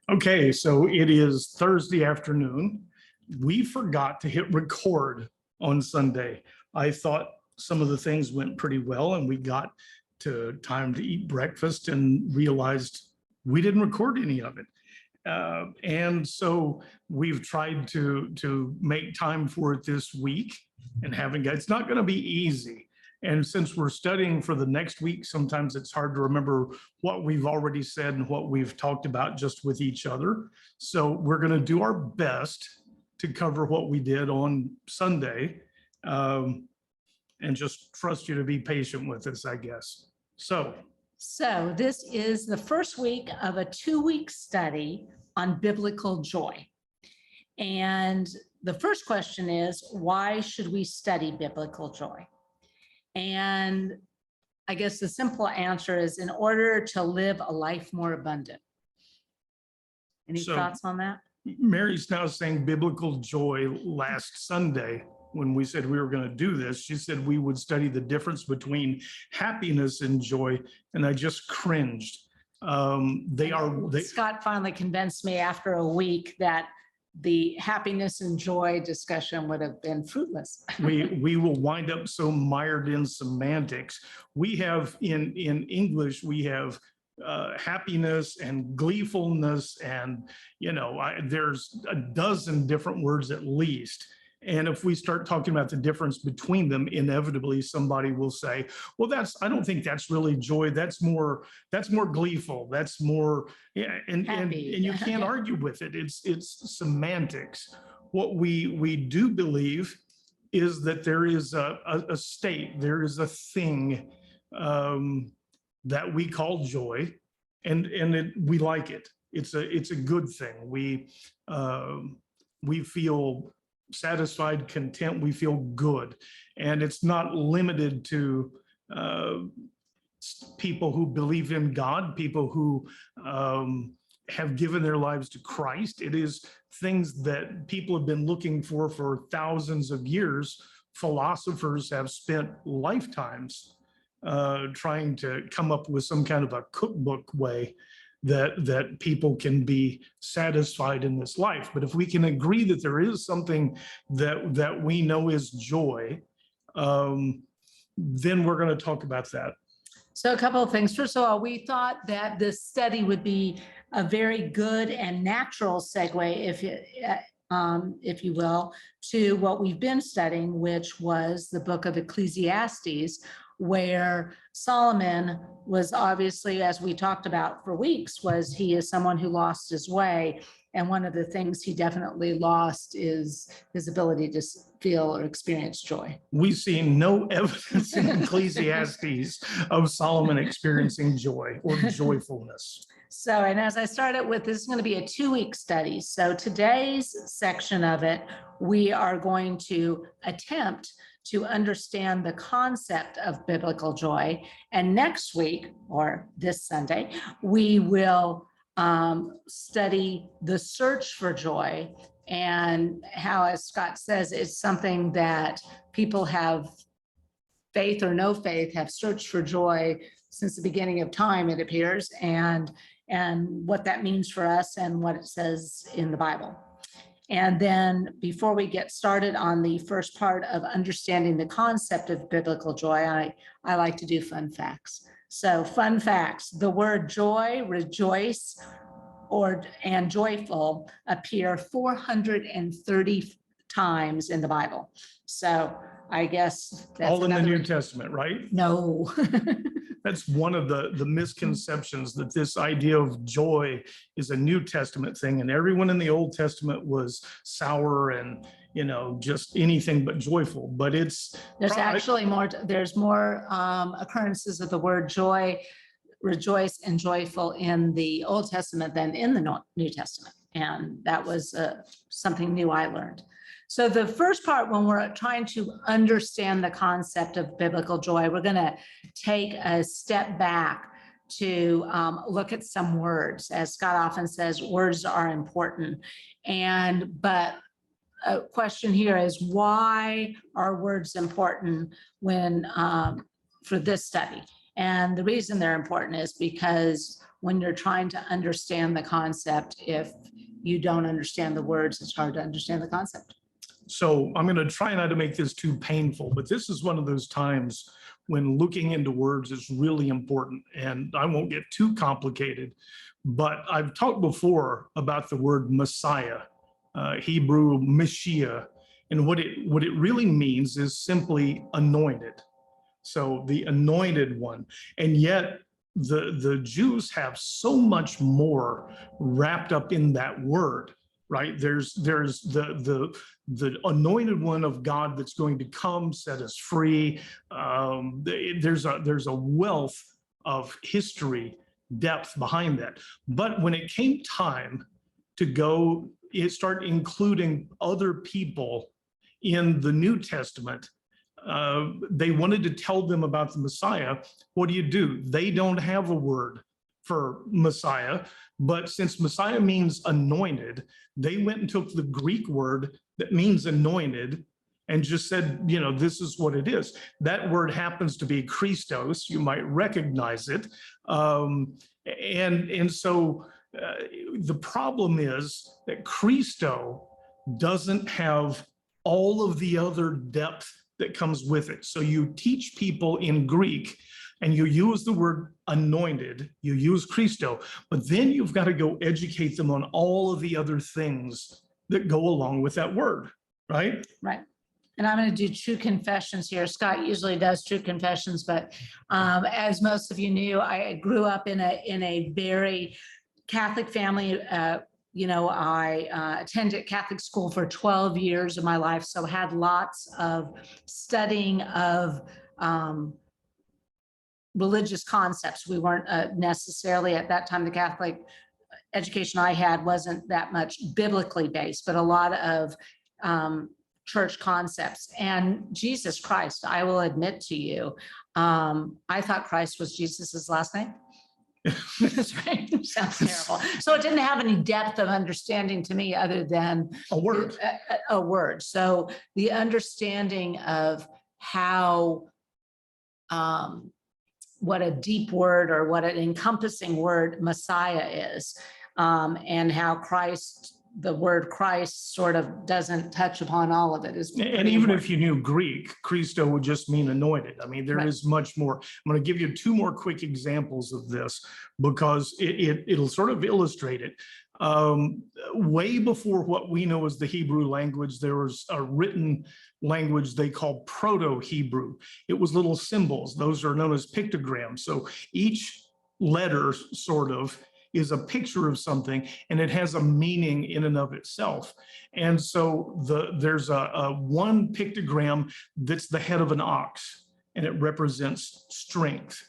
Okay, so it is Thursday afternoon. We forgot to hit record on Sunday. I thought some of the things went pretty well and we got to time to eat breakfast and realized we didn't record any of it. And so we've tried to make time for it this week and it's not going to be easy. And since we're studying for the next week, sometimes it's hard to remember what we've already said and what we've talked about just with each other. So we're going to do our best to cover what we did on Sunday, and just trust you to be patient with us, I guess. So this is the first week of a 2-week study on biblical joy. And the first question is, why should we study biblical joy? And I guess the simple answer is in order to live a life more abundant. Any thoughts on that? Mary's now saying biblical joy. Last Sunday, when we said we were going to do this, she said we would study the difference between happiness and joy. And I just cringed. Scott finally convinced me after a week that the happiness and joy discussion would have been fruitless. we will wind up so mired in semantics. We have in English, we have happiness and gleefulness, and there's a dozen different words at least. And if we start talking about the difference between them, inevitably somebody will say, well, I don't think that's really joy. That's more gleeful. That's more, yeah, and you can't argue with it. It's semantics. What we do believe is that there is a state, there is a thing that we call joy, and we like it. It's a good thing. We feel satisfied, content, we feel good. And it's not limited to people who believe in God, people who have given their lives to Christ. It is things that people have been looking for thousands of years. Philosophers have spent lifetimes trying to come up with some kind of a cookbook way that people can be satisfied in this life. But if we can agree that there is something that we know is joy, then we're going to talk about that. So a couple of things. First of all, we thought that this study would be a very good and natural segue, if you will, to what we've been studying, which was the book of Ecclesiastes, where Solomon was obviously, as we talked about for weeks, he is someone who lost his way. And one of the things he definitely lost is his ability to feel or experience joy. We see no evidence in Ecclesiastes of Solomon experiencing joy or joyfulness. So, and as I started with, this is going to be a 2-week study. So today's section of it, we are going to attempt to understand the concept of biblical joy. And next week, or this Sunday, we will study the search for joy, and how, as Scott says, it's something that people have, faith or no faith, have searched for joy since the beginning of time, it appears, and what that means for us and what it says in the Bible. And then before we get started on the first part of understanding the concept of biblical joy, I like to do fun facts. So fun facts: the word joy, rejoice, and joyful appear 430 times in the Bible. So I guess that's all in the New Testament, right? No. That's one of the misconceptions, that this idea of joy is a New Testament thing, and everyone in the Old Testament was sour and just anything but joyful. But there's actually more. There's more occurrences of the word joy, rejoice, and joyful in the Old Testament than in the New Testament, and that was something new I learned. So the first part, when we're trying to understand the concept of biblical joy, we're going to take a step back to look at some words. As Scott often says, words are important. But a question here is, why are words important when for this study? And the reason they're important is because when you're trying to understand the concept. If you don't understand the words, it's hard to understand the concept. So I'm going to try not to make this too painful, but this is one of those times when looking into words is really important. And I won't get too complicated, but I've talked before about the word Messiah, Hebrew Mashiach, and what it really means is simply anointed. So the anointed one. And yet the Jews have so much more wrapped up in that word, right? There's the anointed one of God that's going to come, set us free. There's a wealth of history, depth behind that. But when it came time to go, start including other people in the New Testament, they wanted to tell them about the Messiah. What do? They don't have a word for Messiah, but since Messiah means anointed, they went and took the Greek word that means anointed and just said, this is what it is. That word happens to be Christos. You might recognize it. And so the problem is that Christo doesn't have all of the other depth that comes with it. So you teach people in Greek and you use the word anointed, you use Christo, but then you've got to go educate them on all of the other things that go along with that word, right? Right. And I'm going to do true confessions here. Scott usually does true confessions, but as most of you knew, I grew up in a very Catholic family. I attended Catholic school for 12 years of my life, so had lots of studying of religious concepts. We weren't necessarily at that time, the Catholic education I had wasn't that much biblically based, but a lot of church concepts. And Jesus Christ, I will admit to you, I thought Christ was Jesus's last name. That's right. Sounds terrible. So it didn't have any depth of understanding to me other than A word. A word. So the understanding of how, what a deep word or what an encompassing word Messiah is, and how Christ, the word Christ sort of doesn't touch upon all of it. And even if you knew Greek, Christo would just mean anointed. I mean, there is much more. I'm going to give you two more quick examples of this because it'll sort of illustrate it. Way before what we know as the Hebrew language, there was a written language they call Proto-Hebrew. It was little symbols. Those are known as pictograms. So each letter sort of is a picture of something, and it has a meaning in and of itself. And so there's a one pictogram that's the head of an ox, and it represents strength.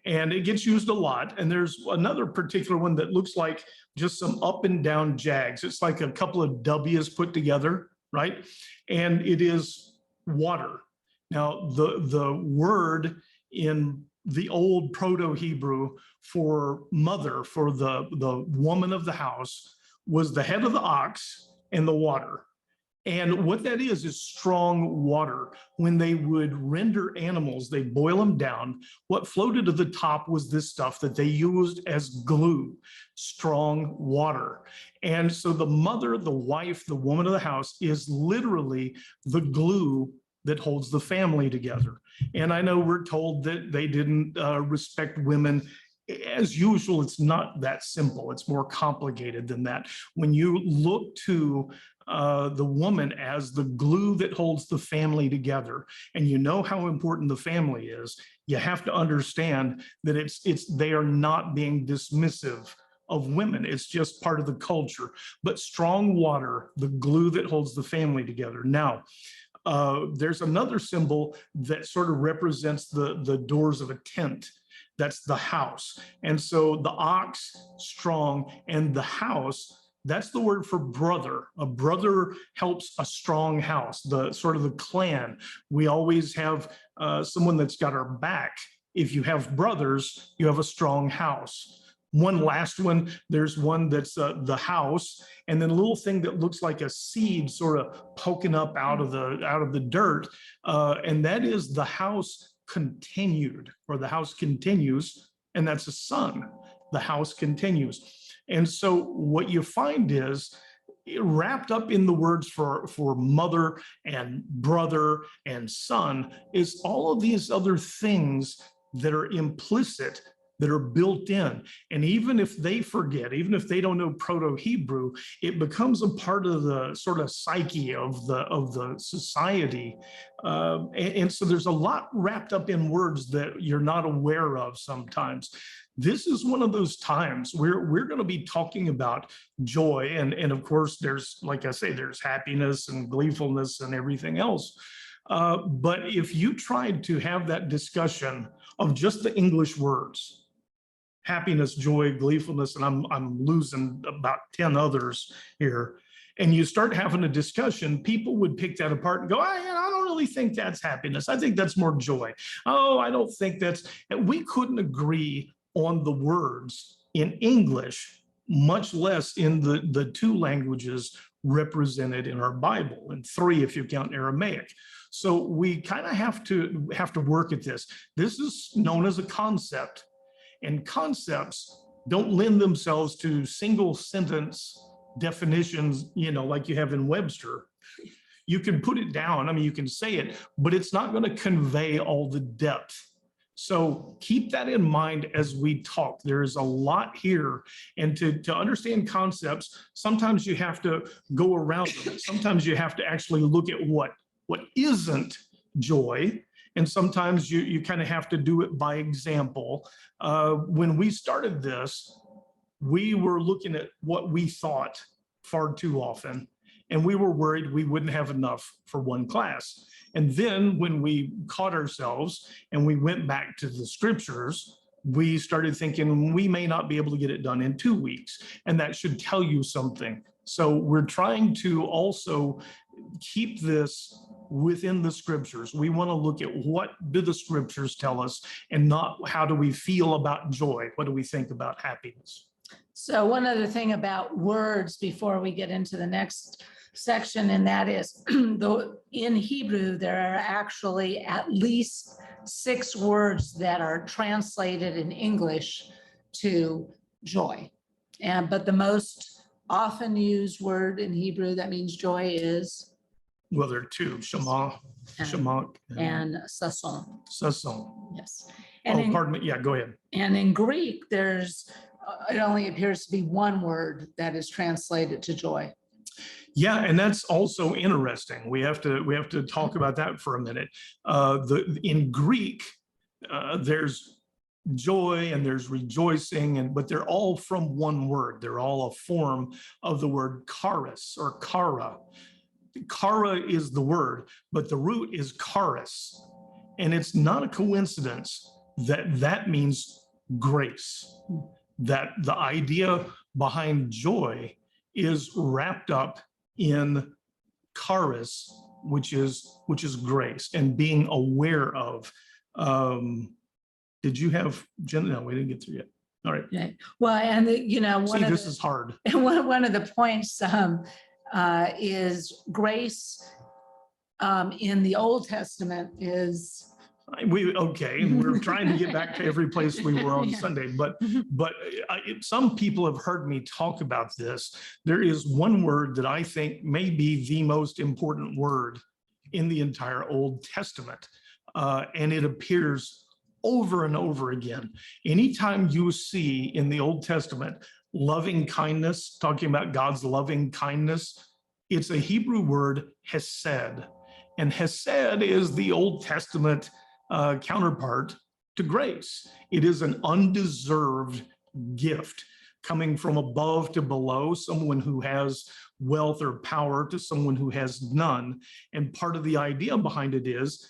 And it gets used a lot. And there's another particular one that looks like just some up and down jags. It's like a couple of W's put together, right? And it is water. Now, the word in the old Proto-Hebrew for mother, for the woman of the house, was the head of the ox and the water. And what that is strong water. When they would render animals, they boil them down. What floated to the top was this stuff that they used as glue, strong water. And so the mother, the wife, the woman of the house is literally the glue that holds the family together. And I know we're told that they didn't respect women. As usual, it's not that simple. It's more complicated than that. When you look to the woman as the glue that holds the family together, and you know how important the family is, you have to understand that they are not being dismissive of women. It's just part of the culture. But strong water, the glue that holds the family together. Now, there's another symbol that sort of represents the doors of a tent. That's the house. And so the ox, strong, and the house, that's the word for brother. A brother helps a strong house, the sort of the clan. We always have someone that's got our back. If you have brothers, you have a strong house. One last one, there's one that's the house, and then a little thing that looks like a seed sort of poking up out of the dirt, and that is the house continued, or the house continues, and that's a son. the house continues. And so what you find is wrapped up in the words for mother and brother and son is all of these other things that are implicit, that are built in. And even if they forget, even if they don't know Proto-Hebrew, it becomes a part of the sort of psyche of the society. And so there's a lot wrapped up in words that you're not aware of sometimes. This is one of those times where we're going to be talking about joy. And of course, there's, like I say, there's happiness and gleefulness and everything else. But if you tried to have that discussion of just the English words, happiness, joy, gleefulness, and I'm losing about 10 others here, and you start having a discussion, people would pick that apart and go, I don't really think that's happiness. I think that's more joy. Oh, I don't think that's, and we couldn't agree on the words in English, much less in the two languages represented in our Bible, and 3 if you count Aramaic. So we kind of have to work at this. This is known as a concept, and concepts don't lend themselves to single sentence definitions, like you have in Webster. You can put it down, I mean, you can say it, but it's not going to convey all the depth. So keep that in mind as we talk. There is a lot here, and to understand concepts, sometimes you have to go around them. Sometimes you have to actually look at what isn't joy, and sometimes you kind of have to do it by example. When we started this, we were looking at what we thought far too often, and we were worried we wouldn't have enough for one class. And then when we caught ourselves and we went back to the scriptures, we started thinking we may not be able to get it done in 2 weeks, and that should tell you something. So we're trying to also keep this within the scriptures. We want to look at what do the scriptures tell us, and not how do we feel about joy? What do we think about happiness? So one other thing about words before we get into the next section, and that is in Hebrew, there are actually at least 6 words that are translated in English to joy. But the most often used word in Hebrew that means joy is? Well, there are 2, Shema, Shemak, and Sason. Sason. Yes. Oh, pardon me. Yeah, go ahead. And in Greek, it only appears to be 1 word that is translated to joy. Yeah, and that's also interesting. We have to talk about that for a minute. In Greek, there's joy and there's rejoicing, but they're all from 1 word. They're all a form of the word charis or chara. Chara is the word, but the root is charis, and it's not a coincidence that means grace. That the idea behind joy is wrapped up in charis, which is grace and being aware of. Did you have Jen? No, we didn't get through yet. All right. Yeah. Well, and this is hard. One of the points is grace in the Old Testament is. We're trying to get back to every place we were on Sunday, but some people have heard me talk about this. There is 1 word that I think may be the most important word in the entire Old Testament, and it appears over and over again. Anytime you see in the Old Testament loving kindness, talking about God's loving kindness, it's a Hebrew word, hesed, and hesed is the Old Testament counterpart to grace. It is an undeserved gift coming from above to below, someone who has wealth or power to someone who has none. And part of the idea behind it is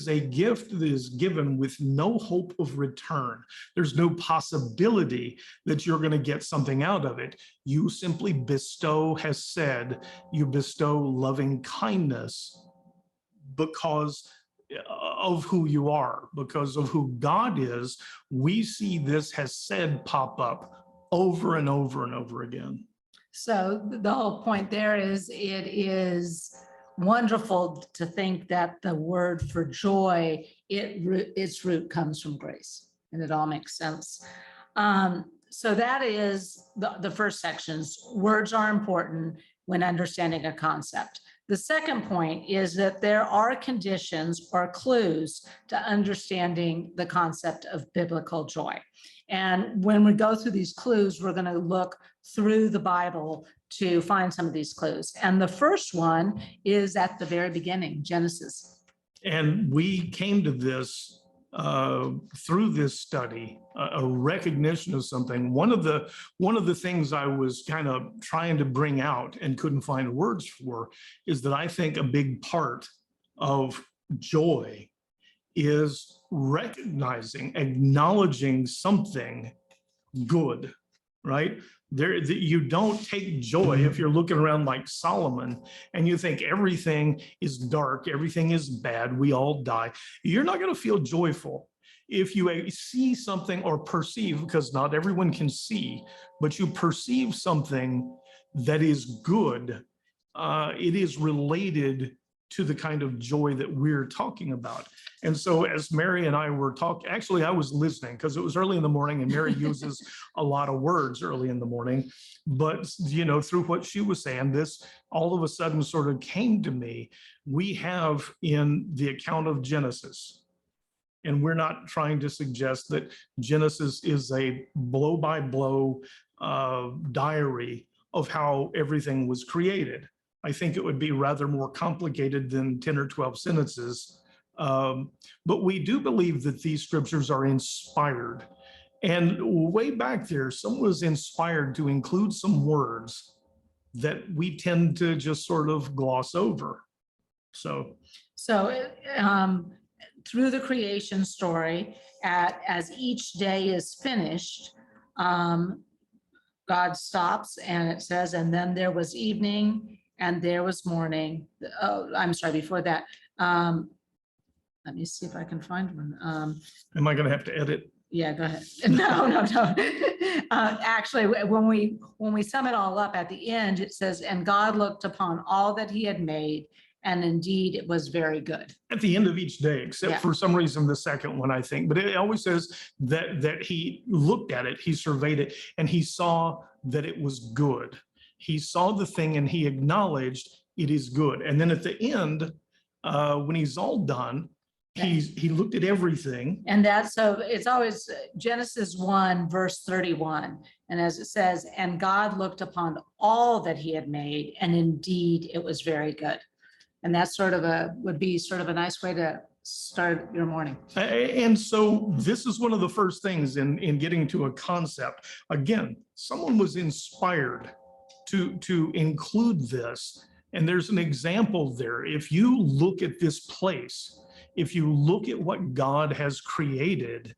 a gift that is given with no hope of return. There's no possibility that you're going to get something out of it. You simply bestow hesed, you bestow loving kindness because of who you are, because of who God is. We see this hesed pop up over and over and over again. So the whole point there is it is wonderful to think that the word for joy, its root comes from grace, and it all makes sense. So that is the first sections. Words are important when understanding a concept. The second point is that there are conditions or clues to understanding the concept of biblical joy. And when we go through these clues, we're going to look through the Bible to find some of these clues. And the first one is at the very beginning, Genesis. And we came to this through this study, a recognition of something. One of the things I was kind of trying to bring out and couldn't find words for is that I think a big part of joy is recognizing, acknowledging something good, right? You don't take joy if you're looking around like Solomon and you think everything is dark, everything is bad, we all die. You're not going to feel joyful if you see something or perceive, because not everyone can see, but you perceive something that is good. It is related to the kind of joy that we're talking about. And so as Mary and I were talking, actually I was listening because it was early in the morning and Mary uses a lot of words early in the morning, but through what she was saying, this all of a sudden sort of came to me. We have in the account of Genesis, and we're not trying to suggest that Genesis is a blow by blow diary of how everything was created. I think it would be rather more complicated than 10 or 12 sentences. But we do believe that these scriptures are inspired. And way back there, someone was inspired to include some words that we tend to just sort of gloss over. So through the creation story, as each day is finished, God stops and it says, and then there was evening and there was morning. Oh, I'm sorry, before that. Let me see if I can find one. Am I going to have to edit? Yeah, go ahead. No. Actually, when we sum it all up at the end, it says, and God looked upon all that he had made, and indeed it was very good. At the end of each day, except for some reason the second one, I think. But it always says that he looked at it, he surveyed it, and he saw that it was good. He saw the thing and he acknowledged it is good. And then at the end, when he's all done, he looked at everything. And so it's always Genesis 1, verse 31. And as it says, and God looked upon all that he had made, and indeed it was very good. And that's would be sort of a nice way to start your morning. And so this is one of the first things in getting to a concept. Again, someone was inspired to include this. And there's an example there. If you look at this place, if you look at what God has created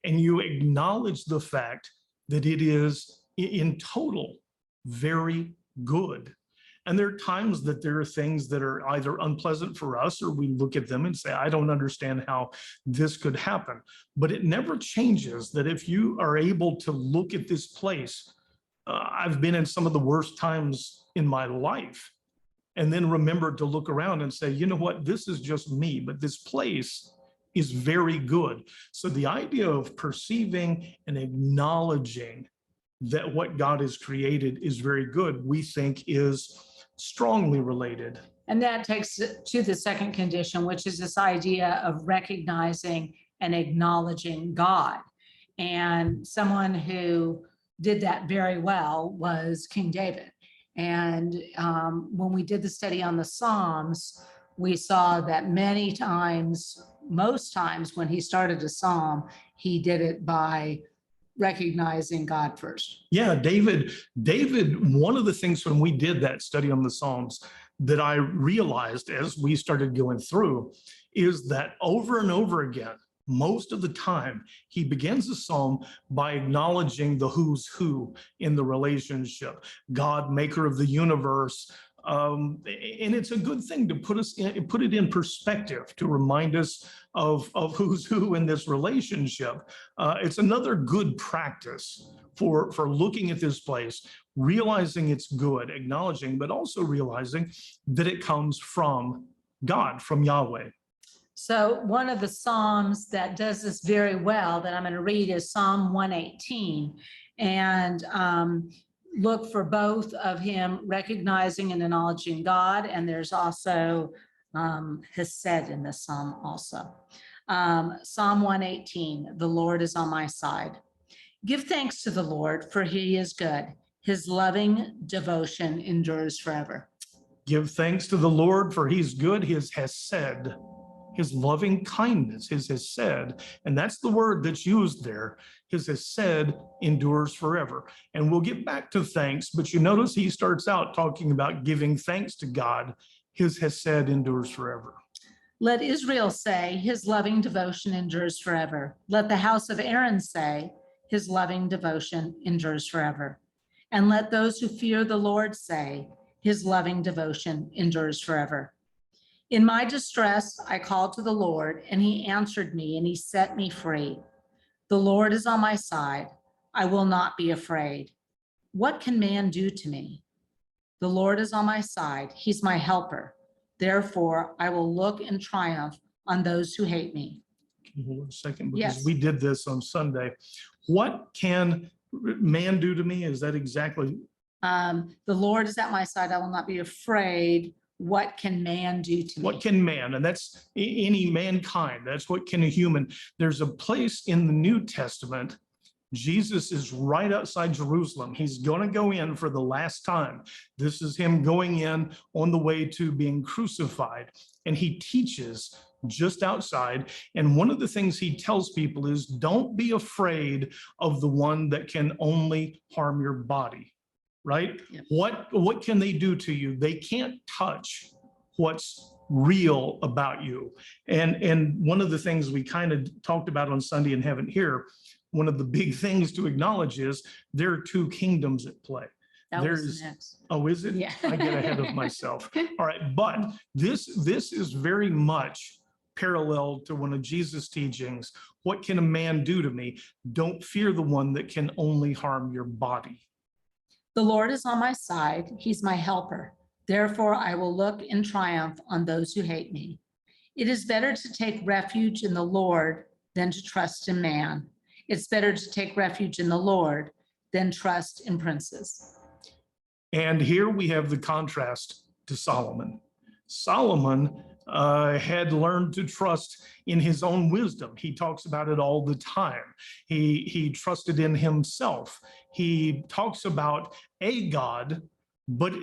and you acknowledge the fact that it is in total very good. And there are times that there are things that are either unpleasant for us or we look at them and say, I don't understand how this could happen. But it never changes that if you are able to look at this place, I've been in some of the worst times in my life. And then remember to look around and say, you know what, this is just me, but this place is very good. So the idea of perceiving and acknowledging that what God has created is very good, we think is strongly related. And that takes it to the second condition, which is this idea of recognizing and acknowledging God. And someone who did that very well was King David. And when we did the study on the Psalms, we saw that many times, most times when he started a psalm, he did it by recognizing God first. Yeah, David, one of the things when we did that study on the Psalms that I realized as we started going through is that over and over again, most of the time, he begins a psalm by acknowledging the who's who in the relationship, God, maker of the universe. And it's a good thing to put it in perspective, to remind us of who's who in this relationship. It's another good practice for looking at this place, realizing it's good, acknowledging, but also realizing that it comes from God, from Yahweh. So one of the Psalms that does this very well that I'm going to read is Psalm 118. and look for both of him recognizing and acknowledging God. And there's also Hesed in this psalm also. Psalm 118, the Lord is on my side. Give thanks to the Lord, for he is good. His loving devotion endures forever. Give thanks to the Lord, for he's good. His hesed, his loving kindness, his hesed, and that's the word that's used there. His hesed endures forever. And we'll get back to thanks, but you notice he starts out talking about giving thanks to God. His hesed endures forever. Let Israel say, his loving devotion endures forever. Let the house of Aaron say, his loving devotion endures forever. And let those who fear the Lord say, his loving devotion endures forever. In my distress, I called to the Lord, and he answered me, and he set me free. The Lord is on my side. I will not be afraid. What can man do to me? The Lord is on my side. He's my helper. Therefore, I will look in triumph on those who hate me. Hold on a second, because Yes. we did this on Sunday. What can man do to me? Is that exactly? The Lord is at my side. I will not be afraid. What can man do to me? What can man? And that's any mankind. That's what can a human. There's a place in the New Testament. Jesus is right outside Jerusalem. He's going to go in for the last time. This is him going in on the way to being crucified. And he teaches just outside. And one of the things he tells people is, don't be afraid of the one that can only harm your body, right? Yep. What can they do to you? They can't touch what's real about you. And one of the things we kind of talked about on Sunday and haven't here, one of the big things to acknowledge is there are two kingdoms at play. That There was is- next. Oh, is it? Yeah. I get ahead of myself. All right, but this is very much parallel to one of Jesus' teachings. What can a man do to me? Don't fear the one that can only harm your body. The Lord is on my side. He's my helper. Therefore, I will look in triumph on those who hate me. It is better to take refuge in the Lord than to trust in man. It's better to take refuge in the Lord than trust in princes. And here we have the contrast to Solomon. Solomon had learned to trust in his own wisdom. He talks about it all the time. He trusted in himself. He talks about a God, but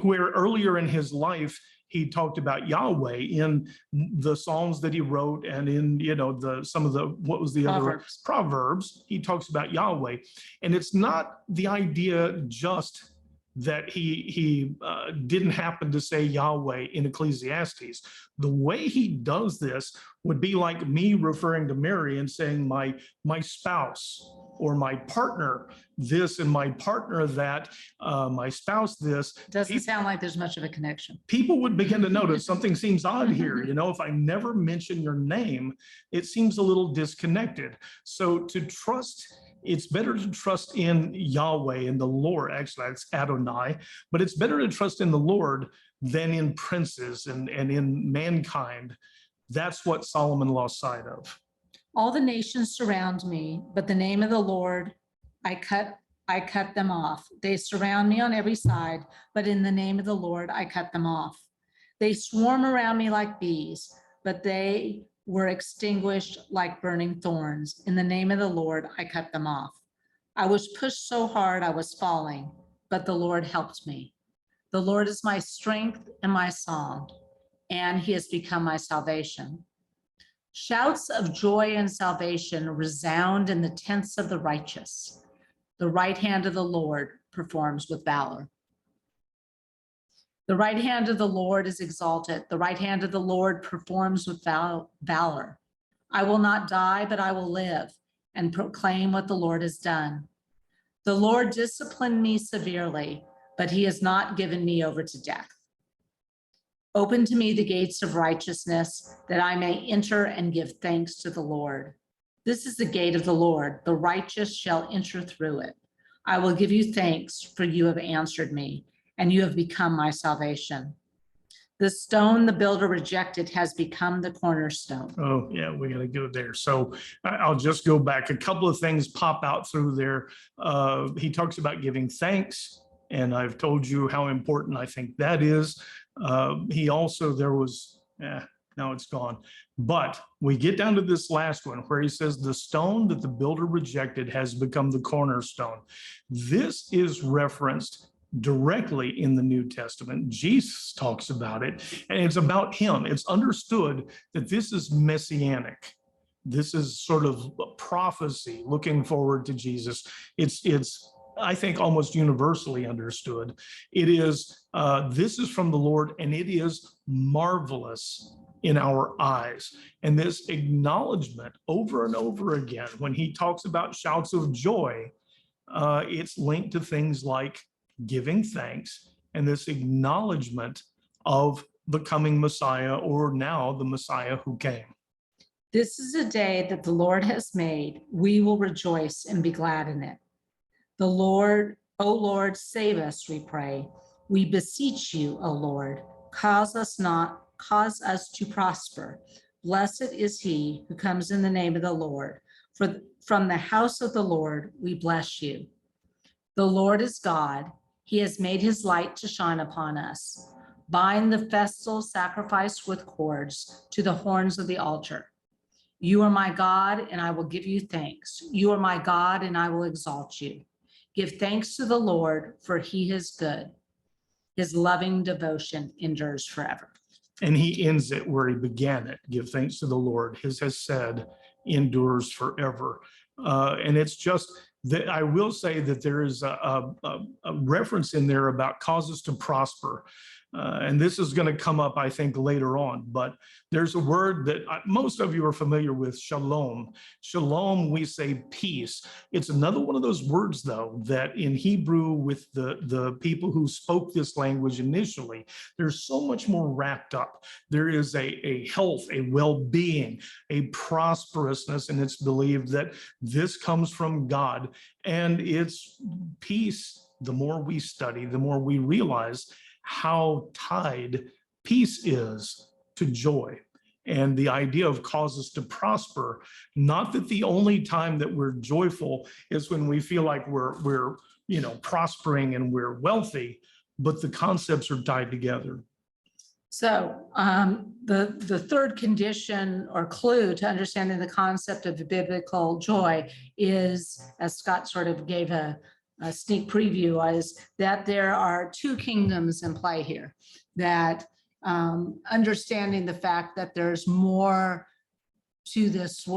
where earlier in his life, he talked about Yahweh in the Psalms that he wrote, and in, some of the, what was the other? Proverbs. He talks about Yahweh. And it's not the idea just that he didn't happen to say Yahweh in Ecclesiastes. The way he does this would be like me referring to Mary and saying my spouse, or my partner this, and my partner that, my spouse this. Doesn't sound like there's much of a connection. People would begin to notice something seems odd here. If I never mention your name, it seems a little disconnected. So to trust, it's better to trust in Yahweh and the Lord. Actually, it's Adonai, but it's better to trust in the Lord than in princes and in mankind. That's what Solomon lost sight of. All the nations surround me, but the name of the Lord, I cut them off. They surround me on every side, but in the name of the Lord, I cut them off. They swarm around me like bees, but they were extinguished like burning thorns. In the name of the Lord, I cut them off. I was pushed so hard I was falling, but the Lord helped me. The Lord is my strength and my song, and he has become my salvation. Shouts of joy and salvation resound in the tents of the righteous. The right hand of the Lord performs with valor. The right hand of the Lord is exalted. The right hand of the Lord performs with valor. I will not die, but I will live and proclaim what the Lord has done. The Lord disciplined me severely, but he has not given me over to death. Open to me the gates of righteousness, that I may enter and give thanks to the Lord. This is the gate of the Lord. The righteous shall enter through it. I will give you thanks, for you have answered me, and you have become my salvation. The stone the builder rejected has become the cornerstone. Oh, yeah, we got to go there. So I'll just go back. A couple of things pop out through there. He talks about giving thanks, and I've told you how important I think that is. He also, now it's gone. But we get down to this last one where he says, the stone that the builder rejected has become the cornerstone. This is referenced directly in the New Testament. Jesus talks about it, and it's about him. It's understood that this is messianic. This is sort of a prophecy looking forward to Jesus. It's I think almost universally understood. It is, this is from the Lord, and it is marvelous in our eyes. And this acknowledgement over and over again, when he talks about shouts of joy, it's linked to things like giving thanks and this acknowledgement of the coming Messiah, or now the Messiah who came. This is a day that the Lord has made. We will rejoice and be glad in it. The Lord, O Lord, save us, we pray. We beseech you, O Lord, cause us to prosper. Blessed is he who comes in the name of the Lord. For from the house of the Lord, we bless you. The Lord is God. He has made his light to shine upon us. Bind the festal sacrifice with cords to the horns of the altar. You are my God, and I will give you thanks. You are my God, and I will exalt you. Give thanks to the Lord, for he is good. His loving devotion endures forever. And he ends it where he began it. Give thanks to the Lord. His has said endures forever. And it's just that I will say that there is a reference in there about causes to prosper. And this is going to come up, I think, later on, but there's a word that most of you are familiar with, shalom. Shalom, we say peace. It's another one of those words, though, that in Hebrew with the people who spoke this language initially, there's so much more wrapped up. There is a health, a well-being, a prosperousness, and it's believed that this comes from God, and it's peace. The more we study, the more we realize how tied peace is to joy, and the idea of causes to prosper. Not that the only time that we're joyful is when we feel like we're prospering and we're wealthy, but the concepts are tied together. So the third condition or clue to understanding the concept of the biblical joy is, as Scott sort of gave a sneak preview, is that there are two kingdoms in play here. That understanding the fact that there's more to this,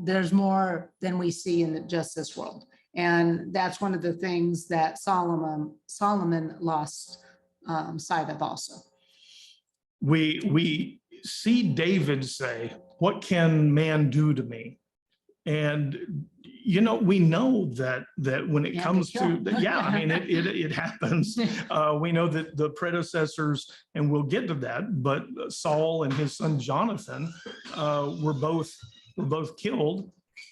there's more than we see in just this world. And that's one of the things that Solomon lost sight of also. We see David say, "What can man do to me?" And we know that when it comes to it happens. We know that the predecessors, and we'll get to that, but Saul and his son Jonathan were both killed.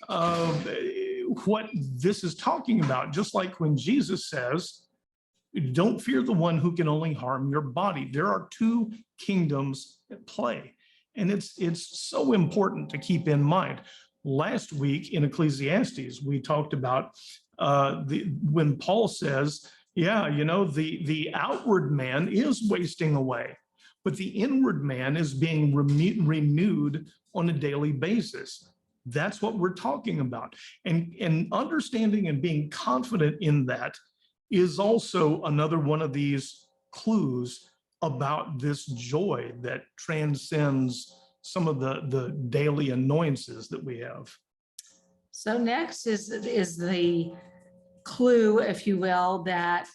What this is talking about, just like when Jesus says, "Don't fear the one who can only harm your body." There are two kingdoms at play, and it's so important to keep in mind. Last week in Ecclesiastes, we talked about when Paul says, the outward man is wasting away, but the inward man is being renewed on a daily basis. That's what we're talking about. And understanding and being confident in that is also another one of these clues about this joy that transcends some of the daily annoyances that we have. So next is the clue, if you will, that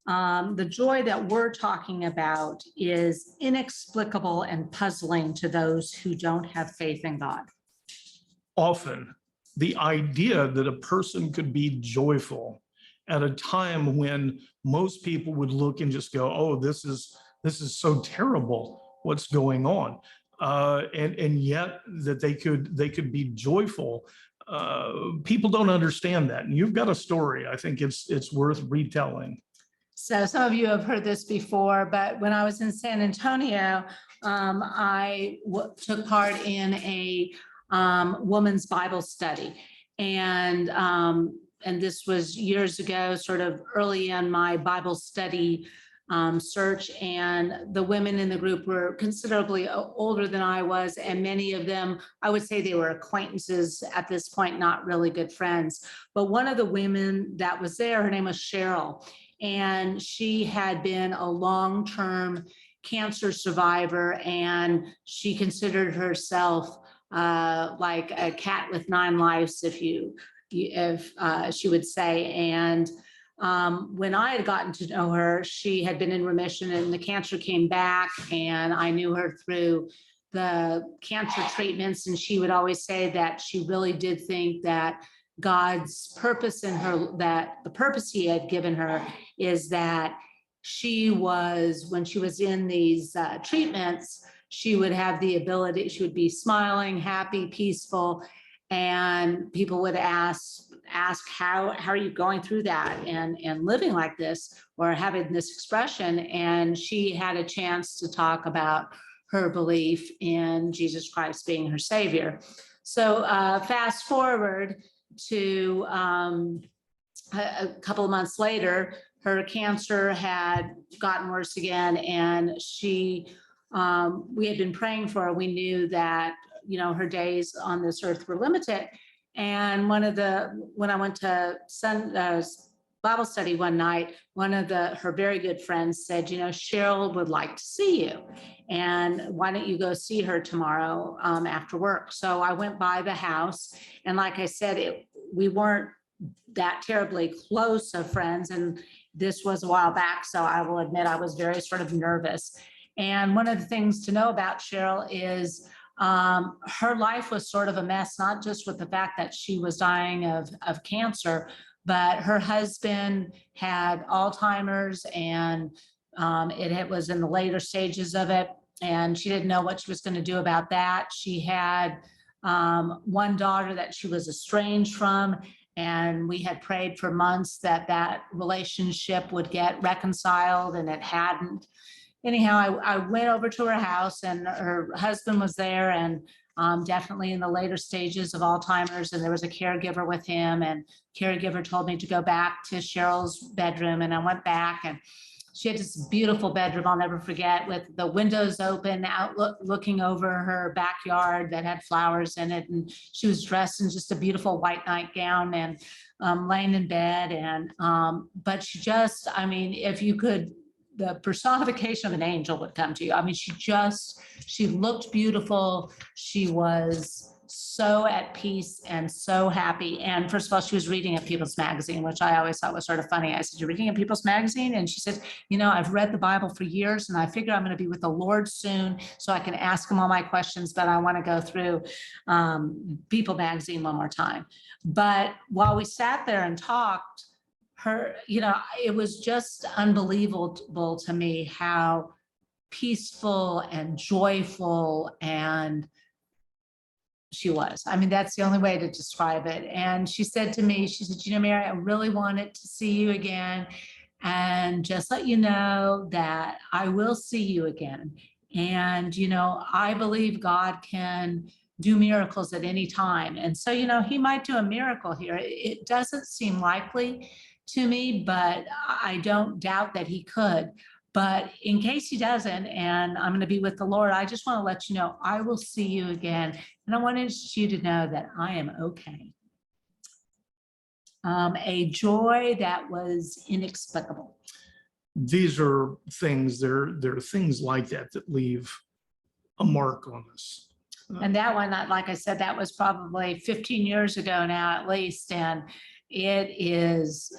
the joy that we're talking about is inexplicable and puzzling to those who don't have faith in God. Often, the idea that a person could be joyful at a time when most people would look and just go, "Oh, this is so terrible, what's going on?" And yet that they could be joyful. People don't understand that. And you've got a story. I think it's worth retelling. So some of you have heard this before, but when I was in San Antonio, I took part in a woman's Bible study. And this was years ago, sort of early in my Bible study search. And the women in the group were considerably older than I was. And many of them, I would say they were acquaintances at this point, not really good friends. But one of the women that was there, her name was Cheryl. And she had been a long-term cancer survivor, and she considered herself like a cat with 9 lives, if she would say. And when I had gotten to know her, she had been in remission and the cancer came back, and I knew her through the cancer treatments. And she would always say that she really did think that God's purpose in her, that the purpose he had given her is that she was, when she was in these treatments, she would have the ability, she would be smiling, happy, peaceful. And people would ask how are you going through that and living like this, or having this expression? And she had a chance to talk about her belief in Jesus Christ being her savior. So fast forward to a couple of months later, her cancer had gotten worse again, and we had been praying for her. We knew that, you know, her days on this earth were limited. And when I went to Bible study one night, one of her very good friends said, you know, Cheryl would like to see you, and why don't you go see her tomorrow after work? So I went by the house, and like I said, we weren't that terribly close of friends, and this was a while back, so I will admit I was very sort of nervous. And one of the things to know about Cheryl is her life was sort of a mess, not just with the fact that she was dying of cancer, but her husband had Alzheimer's, and it was in the later stages of it, and she didn't know what she was going to do about that. She had one daughter that she was estranged from, and we had prayed for months that relationship would get reconciled, and it hadn't. Anyhow, I went over to her house, and her husband was there, and definitely in the later stages of Alzheimer's, and there was a caregiver with him, and caregiver told me to go back to Cheryl's bedroom, and I went back, and she had this beautiful bedroom I'll never forget, with the windows open, looking over her backyard that had flowers in it. And she was dressed in just a beautiful white nightgown, and laying in bed. And but she just, I mean, if you could, the personification of an angel would come to you. I mean, she looked beautiful. She was so at peace and so happy. And first of all, she was reading a People's Magazine, which I always thought was sort of funny. I said, "You're reading a People's Magazine?" And she said, "You know, I've read the Bible for years, and I figure I'm going to be with the Lord soon, so I can ask him all my questions, but I want to go through People Magazine one more time." But while we sat there and talked, you know, it was just unbelievable to me how peaceful and joyful and she was. I mean, that's the only way to describe it. And she said to me, she said, "You know, Mary, I really wanted to see you again, and just let you know that I will see you again. And, you know, I believe God can do miracles at any time. And so, you know, he might do a miracle here. It doesn't seem likely to me, but I don't doubt that he could. But in case he doesn't, and I'm going to be with the Lord, I just want to let you know, I will see you again. And I wanted you to know that I am okay." A joy that was inexplicable. These are things, there are things like that leave a mark on us. And that one, like I said, that was probably 15 years ago now, at least. And it is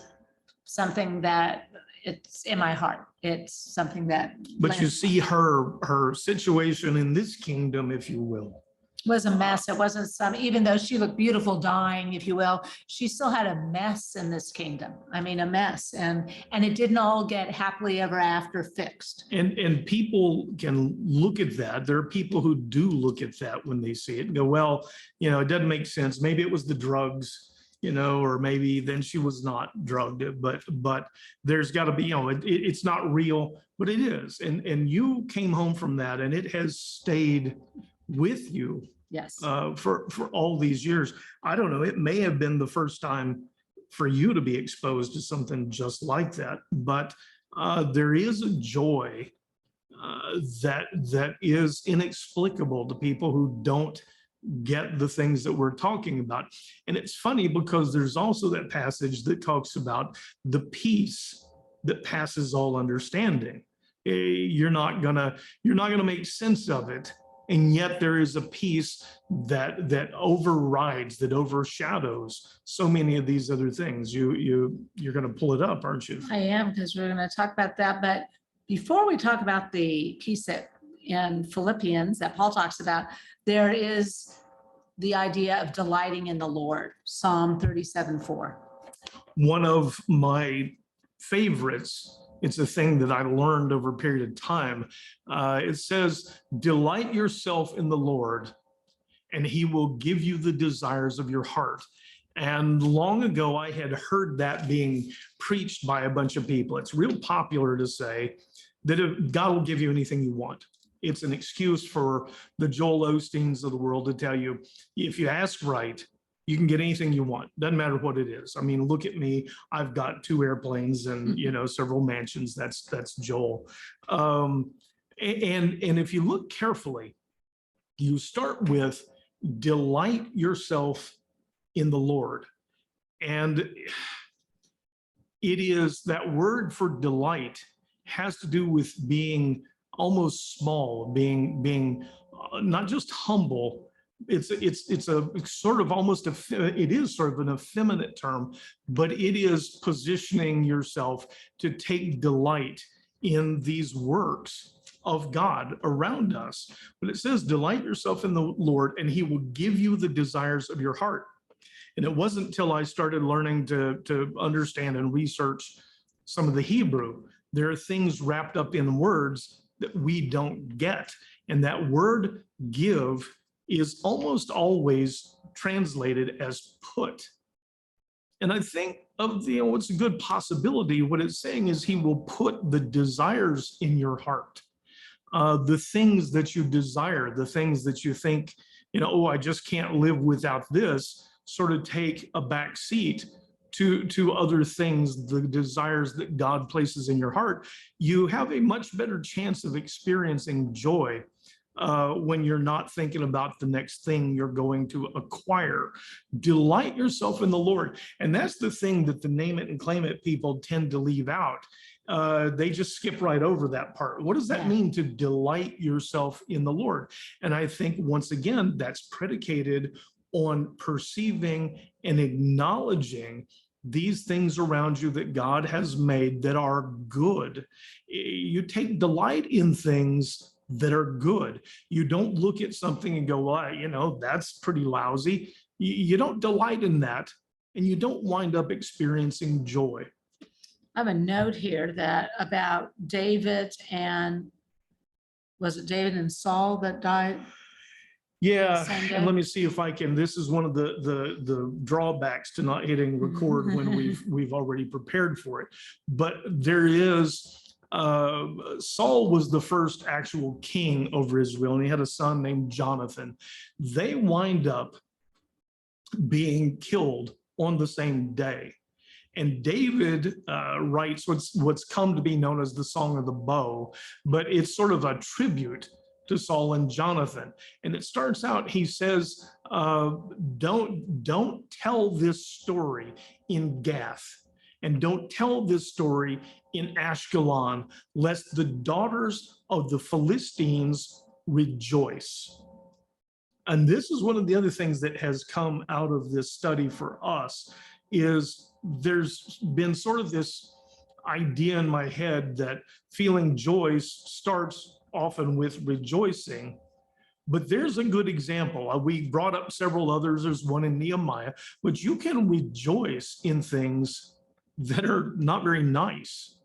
something that it's in my heart. It's something that. But you see her situation in this kingdom, if you will, was a mess. It wasn't even though she looked beautiful dying, if you will, she still had a mess in this kingdom. I mean, a mess. And it didn't all get happily ever after fixed. And people can look at that. There are people who do look at that when they see it and go, well, you know, it doesn't make sense. Maybe it was the drugs. or maybe then she was not drugged, but there's got to be, it's not real, but it is. And you came home from that and it has stayed with you Yes. for all these years. I don't know, it may have been the first time for you to be exposed to something just like that, but there is a joy that is inexplicable to people who don't get the things that we're talking about. And it's funny because there's also that passage that talks about the peace that passes all understanding. You're not gonna make sense of it, and yet there is a peace that overrides, that overshadows so many of these other things. You're gonna pull it up, aren't you? I am, because we're going to talk about that. But before we talk about the piece that in Philippians that Paul talks about, there is the idea of delighting in the Lord, Psalm 37:4. One of my favorites, it's a thing that I learned over a period of time. It says, delight yourself in the Lord, and he will give you the desires of your heart. And long ago, I had heard that being preached by a bunch of people. It's real popular to say that God will give you anything you want. It's an excuse for the Joel Osteens of the world to tell you, if you ask right, you can get anything you want. Doesn't matter what it is. I mean, look at me. I've got 2 airplanes and, several mansions. That's Joel. And if you look carefully, you start with delight yourself in the Lord. And it is that word for delight has to do with being almost small, being not just humble. It's sort of almost it is sort of an effeminate term, but it is positioning yourself to take delight in these works of God around us. But it says, delight yourself in the Lord, and he will give you the desires of your heart. And it wasn't until I started learning to understand and research some of the Hebrew, there are things wrapped up in words that we don't get. And that word give is almost always translated as put. And I think what's a good possibility, what it's saying is he will put the desires in your heart. The things that you desire, the things that you think, I just can't live without this, sort of take a back seat to other things, the desires that God places in your heart. You have a much better chance of experiencing joy when you're not thinking about the next thing you're going to acquire. Delight yourself in the Lord. And that's the thing that the name it and claim it people tend to leave out. They just skip right over that part. What does that mean, to delight yourself in the Lord? And I think, once again, that's predicated on perceiving and acknowledging these things around you that God has made that are good. You take delight in things that are good. You don't look at something and go, well, that's pretty lousy. You don't delight in that, and you don't wind up experiencing joy. I have a note here that about David and, was it David and Saul that died? Yeah, Sunday. and let me see if I can. This is one of the drawbacks to not hitting record when we've already prepared for it. But there is Saul was the first actual king over Israel, and he had a son named Jonathan. They wind up being killed on the same day. And David writes what's come to be known as the Song of the Bow, but it's sort of a tribute to Saul and Jonathan. And it starts out, he says, don't tell this story in Gath, and don't tell this story in Ashkelon, lest the daughters of the Philistines rejoice. And this is one of the other things that has come out of this study for us, is there's been sort of this idea in my head that feeling joy starts often with rejoicing. But there's a good example. We brought up several others. There's one in Nehemiah, but you can rejoice in things that are not very nice.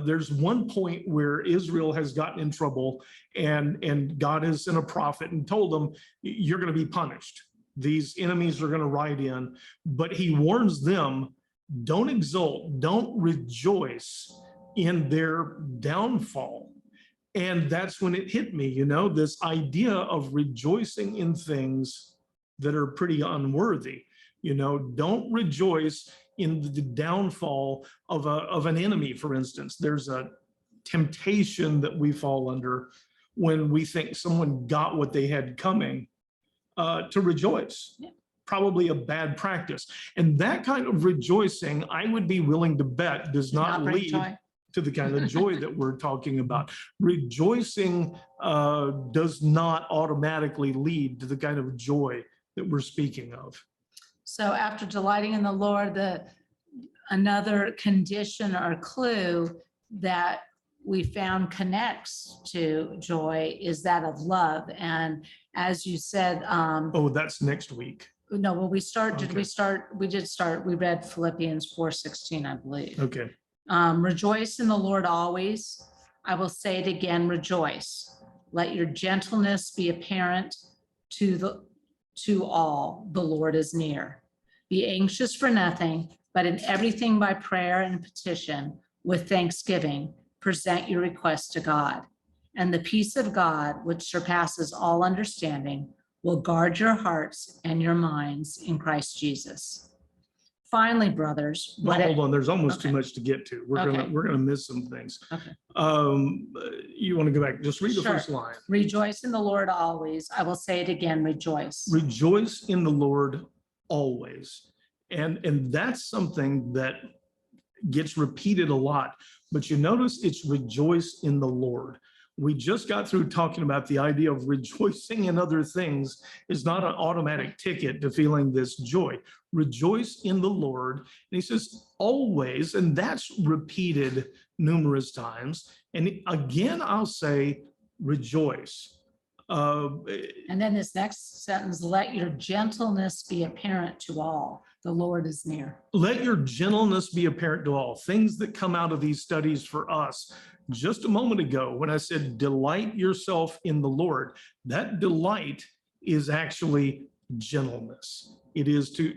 There's one point where Israel has gotten in trouble, and God has sent a prophet and told them, you're going to be punished. These enemies are going to ride in, but he warns them, don't exult, don't rejoice in their downfall. And that's when it hit me, this idea of rejoicing in things that are pretty unworthy. Don't rejoice in the downfall of an enemy, for instance. There's a temptation that we fall under when we think someone got what they had coming, to rejoice. Yeah. Probably a bad practice. And that kind of rejoicing, I would be willing to bet, does not bring lead joy. to the kind of joy that we're talking about. Rejoicing does not automatically lead to the kind of joy that we're speaking of. So after delighting in the Lord, another condition or clue that we found connects to joy is that of love. And as you said, Oh, that's next week. no, well, we Okay. did start, we read Philippians 4:16, I believe. Okay. Rejoice in the Lord always. I will say it again, rejoice. Let your gentleness be apparent to all. The Lord is near. Be anxious for nothing, but in everything by prayer and petition with thanksgiving, present your requests to God. And the peace of God, which surpasses all understanding, will guard your hearts and your minds in Christ Jesus. Finally, brothers, Well, hold on, there's almost too Okay. much to get to. We're Okay. gonna miss some things. Okay. You want to go back, just read the Sure. first line. Rejoice in the Lord always. I will say it again, rejoice. Rejoice in the Lord always. And that's something that gets repeated a lot, but you notice it's rejoice in the Lord. We just got through talking about the idea of rejoicing in other things is not an automatic ticket to feeling this joy. Rejoice in the Lord. And he says always, and that's repeated numerous times. And again, I'll say rejoice. And then this next sentence, let your gentleness be apparent to all. The Lord is near. Let your gentleness be apparent to all. Things that come out of these studies for us. Just a moment ago, when I said delight yourself in the Lord, that delight is actually gentleness. It is to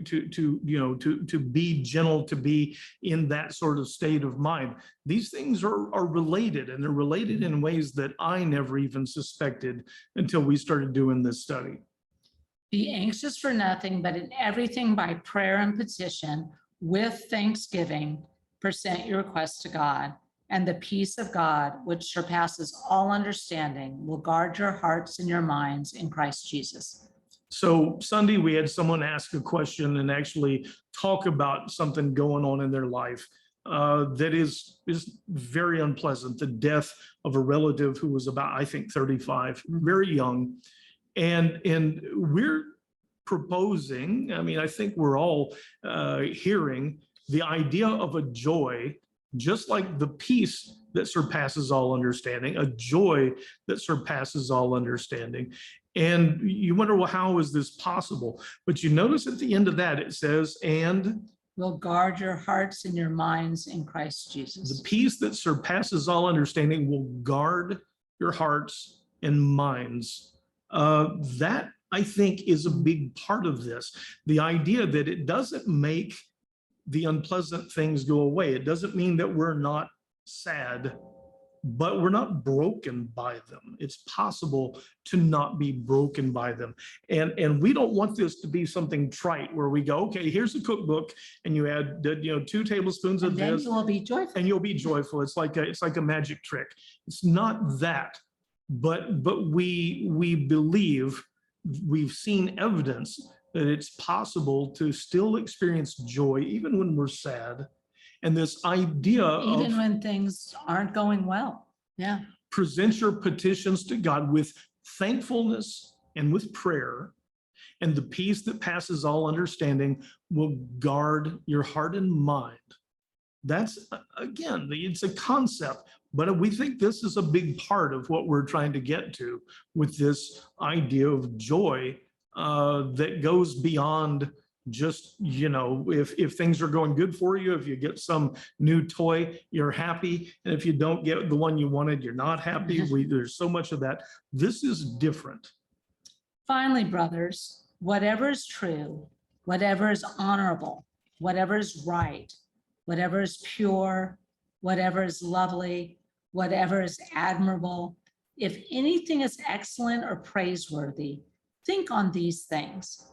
be gentle, to be in that sort of state of mind. These things are related, and they're related in ways that I never even suspected until we started doing this study. Be anxious for nothing, but in everything by prayer and petition with thanksgiving, present your requests to God. And the peace of God, which surpasses all understanding, will guard your hearts and your minds in Christ Jesus. So Sunday, we had someone ask a question and actually talk about something going on in their life that is very unpleasant. The death of a relative who was about, I think, 35, very young. And we're proposing, I think we're all hearing the idea of a joy, just like the peace that surpasses all understanding, a joy that surpasses all understanding. And you wonder, well, how is this possible? But you notice at the end of that, it says, and Will guard your hearts and your minds in Christ the Jesus. peace that surpasses all understanding will guard your hearts and minds. That, I think, is a big part of this. The idea that it doesn't make the unpleasant things go away. It doesn't mean that we're not sad, but we're not broken by them. It's possible to not be broken by them. And we don't want this to be something trite where we go, okay, here's a cookbook and you add 2 tablespoons of And then this you will be joyful. and you'll be joyful. It's like a magic trick. It's not that, but we believe, we've seen evidence that it's possible to still experience joy even when we're sad. And this idea Even of when things aren't going well. Yeah. present your petitions to God with thankfulness and with prayer, and the peace that passes all understanding will guard your heart and mind. That's, again, it's a concept, but we think this is a big part of what we're trying to get to with this idea of joy that goes beyond just, if things are going good for you, if you get some new toy, you're happy. And if you don't get the one you wanted, you're not happy. There's so much of that. This is different. Finally, brothers, whatever is true, whatever is honorable, whatever is right, whatever is pure, whatever is lovely, whatever is admirable, if anything is excellent or praiseworthy, think on these things.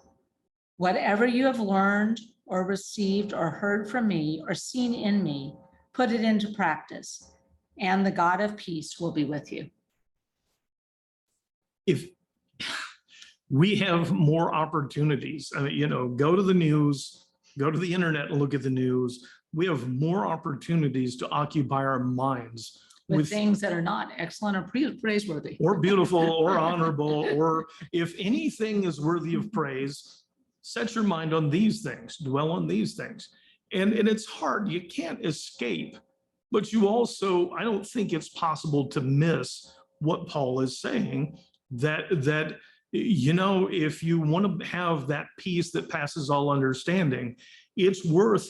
Whatever you have learned or received or heard from me or seen in me, put it into practice, and the God of peace will be with you. If we have more opportunities, go to the news, go to the internet and look at the news. We have more opportunities to occupy our minds With things that are not excellent or praiseworthy. or beautiful or honorable, or if anything is worthy of praise, set your mind on these things, dwell on these things. And it's hard, you can't escape, but you also, I don't think it's possible to miss what Paul is saying, that if you want to have that peace that passes all understanding, it's worth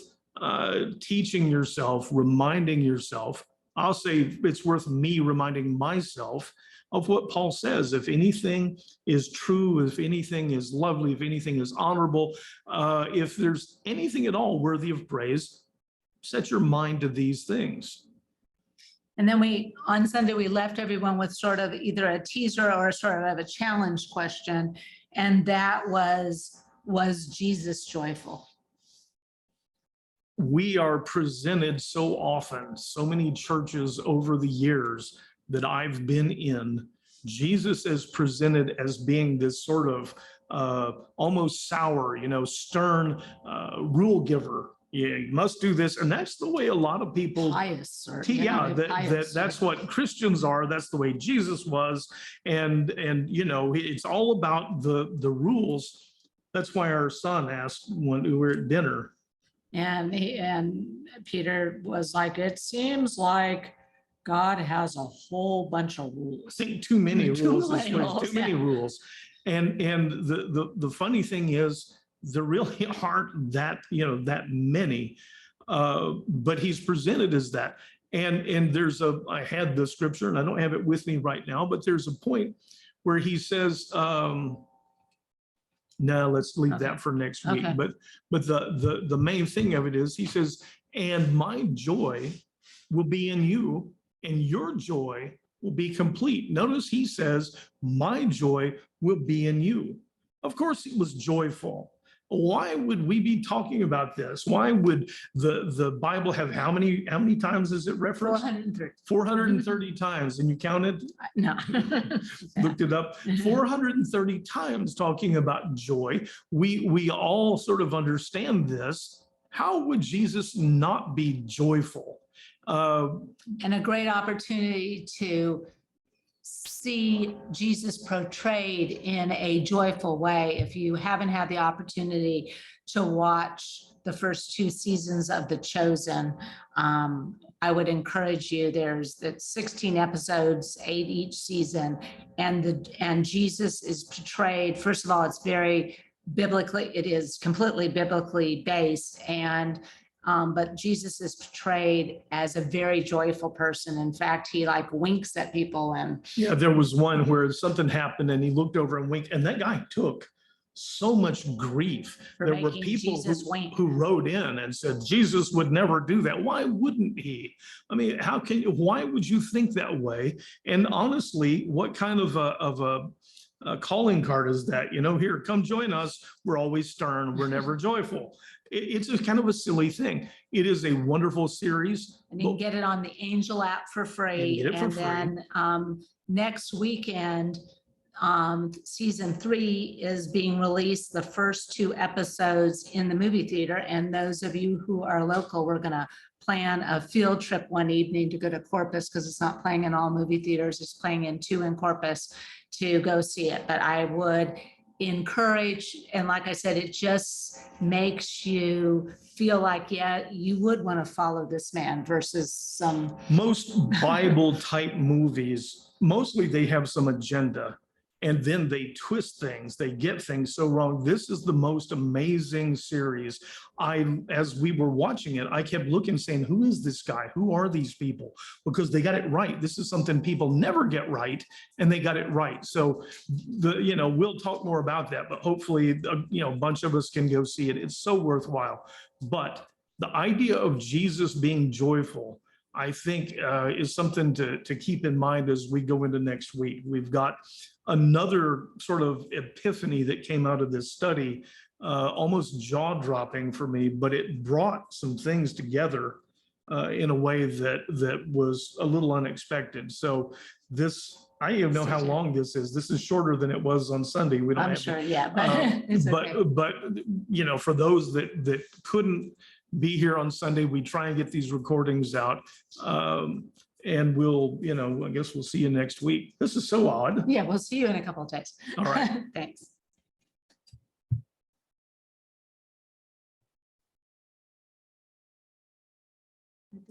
teaching yourself, reminding yourself. I'll say it's worth me reminding myself of what Paul says. If anything is true, if anything is lovely, if anything is honorable, if there's anything at all worthy of praise, set your mind to these things. And then on Sunday, we left everyone with sort of either a teaser or sort of a challenge question. And that was Jesus joyful? We are presented so often, so many churches over the years that I've been in, Jesus is presented as being this sort of almost sour, stern rule giver. Yeah, you must do this. And that's the way a lot of people, Pious, or, that's what Christians are. That's the way Jesus was. And it's all about the rules. That's why our son asked when we were at dinner. And Peter was like, it seems like God has a whole bunch of rules. I think too many rules. Too many rules. And the funny thing is, there really aren't that many, but he's presented as that. And I had the scripture and I don't have it with me right now, but there's a point where he says, no, let's leave that for next week. Okay. But the main thing of it is, he says, and my joy will be in you and your joy will be complete. Notice he says, my joy will be in you. Of course, he was joyful. Why would we be talking about this? Why would the Bible have how many times is it referenced? 430. 430 times. And you counted? No. Looked it up. 430 times talking about joy. We all sort of understand this. How would Jesus not be joyful? And a great opportunity to see Jesus portrayed in a joyful way. If you haven't had the opportunity to watch the first 2 seasons of The Chosen, I would encourage you. There's 16 episodes, 8 each season, and Jesus is portrayed. First of all, it's very biblically, it is completely biblically based, and but Jesus is portrayed as a very joyful person. In fact, he winks at people. And yeah, there was one where something happened and he looked over and winked, and that guy took so much grief. There were people who wrote in and said Jesus would never do that. Why wouldn't he? I mean, why would you think that way? And honestly, what kind of a calling card is that? Here, come join us. We're always stern. We're never joyful. It's a kind of a silly thing. It is a wonderful series. And you can get it on the Angel app for free. And then next weekend, season 3 is being released, the first 2 episodes in the movie theater. And those of you who are local, we're going to plan a field trip one evening to go to Corpus, because it's not playing in all movie theaters. It's playing in 2 in Corpus, to go see it. But I would encourage, and like I said, it just makes you feel like, yeah, you would want to follow this man versus some. Most Bible type movies, mostly they have some agenda. and then they twist things, they get things so wrong. This is the most amazing series. As we were watching it, I kept looking, saying, who is this guy? Who are these people? Because they got it right. This is something people never get right, and they got it right. So we'll talk more about that, but hopefully, a bunch of us can go see it. It's so worthwhile. But the idea of Jesus being joyful, I think, is something to keep in mind as we go into next week. We've got another sort of epiphany that came out of this study, almost jaw-dropping for me, but it brought some things together in a way that was a little unexpected. So this, I don't even know how long this is. This is shorter than it was on Sunday. We don't I'm have sure, yeah, but it's okay. but for those that couldn't be here on Sunday, we try and get these recordings out. And we'll, I guess we'll see you next week. This is so odd. Yeah, we'll see you in a couple of days. All right. Thanks.